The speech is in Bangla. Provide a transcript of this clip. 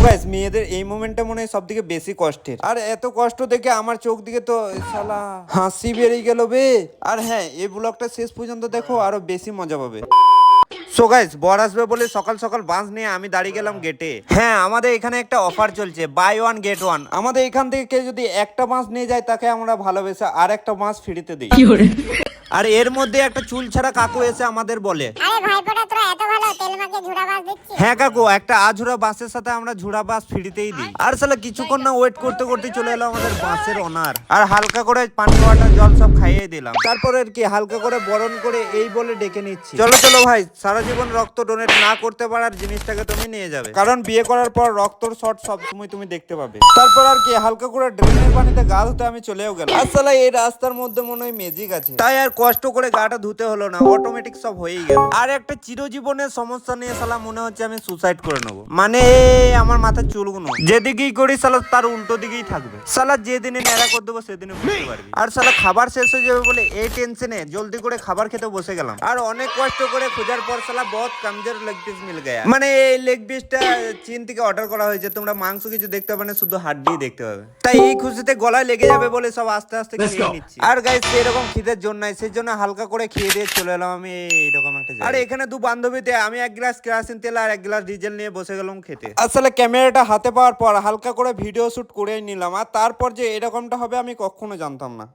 গাইস মেয়েদের এই মোমেন্টটা মনে হয় সবথেকে বেশি কষ্টের। আর এত কষ্ট দেখে আমার চোখ দিকে তো শালা হাসি বেরিয়ে গেল বে। আর হ্যাঁ, এই ব্লগটা শেষ পর্যন্ত দেখো, আরো বেশি মজা পাবে। সো গাইস, বর আসবে বলে সকাল সকাল বাস নিয়ে আমি দাঁড়িয়ে গেলাম গেটে। হ্যাঁ, আমাদের এখানে একটা অফার চলছে, বাই ওয়ান গেট ওয়ান। আমাদের এখান থেকে কেউ যদি একটা বাস নিয়ে যায় তাকে আমরা ভালোবেসে আর একটা বাস ফ্রিতে দিই। আর এর মধ্যে একটা চুল ছাড়া কাকু এসে আমাদের বলে, আরে ভাইপোটা তোরা এত ভালো তেল মাখিয়ে ঝুড়া বাস দিচ্ছিস? হ্যাঁ কাকু, একটা আঝুরা বাসের সাথে আমরা ঝুড়া বাস ফ্রিতেই দিই। আর সালা কিছুক্ষণ না ওয়েট করতে করতে চলে এলো আমাদের বাসের ওনার। আর হালকা করে পানি ওয়াটার জল সব খাইয়ে দিলাম। তারপর আর কি হালকা করে বরণ করে এই বলে ডেকে নিচ্ছি, চলো চলো ভাই, সারা জীবন রক্ত ডোনেট না করতে পারার জিনিসটাকে তুমি নিয়ে যাবে, কারণ বিয়ে করার পর রক্তর শর্ট সব সময় তুমি দেখতে পাবে। তারপর আর কি হালকা করে ড্রেনের পানিতে গা ধুতে আমি চলেও গেলাম। আর সালা এই রাস্তার মধ্যে মনে হয় ম্যাজিক আছে, তাই আর কষ্ট করে গাটা ধুতে হলো না, অটোমেটিক সব হয়েই গেল। আর একটা চিরজীবনের সমস্যা নিয়ে সালা মনে হচ্ছে আমি সুসাইড করে নেবো। মানে আমার মাথার চুলগুলো যেদিকেই করি সালা তার উল্টো দিকেই থাকবে। সালা যেদিনে ন্যাড়া করে দেবো সেদিনে বুঝতে পারবি। আর সালা খাবার শেষ হয়ে যাবে বলে এই টেনশনে জলদি করে খাবার খেতে বসে গেলাম। আর অনেক কষ্ট করে খোঁজার পর সালা বহুত কমজোর লেগ পিস মিল গয়া। মানে এই লেগ পিসটা চীন থেকে অর্ডার করা হয়েছে, তোমরা মাংস কিছু দেখতে পাবে না, শুধু হাড্ডি দেখতে পাবে। তাই এই খুশিতে গলায় লেগে যাবে বলে সব আস্তে আস্তে খেয়ে নিচ্ছি। আর গাইস এরকম খিদের জন্য নাই, সেই জন্য হালকা করে খেয়ে দিয়ে চলে এলাম আমি এইরকম একটা জায়গায়। আর এখানে দু বান্ধবীতে আমি এক গ্লাস কেরোসিন তেল আর এক গ্লাস ডিজেল নিয়ে বসে গেলাম খেতে। আসলে ক্যামেরাটা হাতে পাওয়ার পর হালকা করে ভিডিও শুট করেই নিলাম। আর তারপর যে এরকমটা হবে আমি কখনো জানতাম না।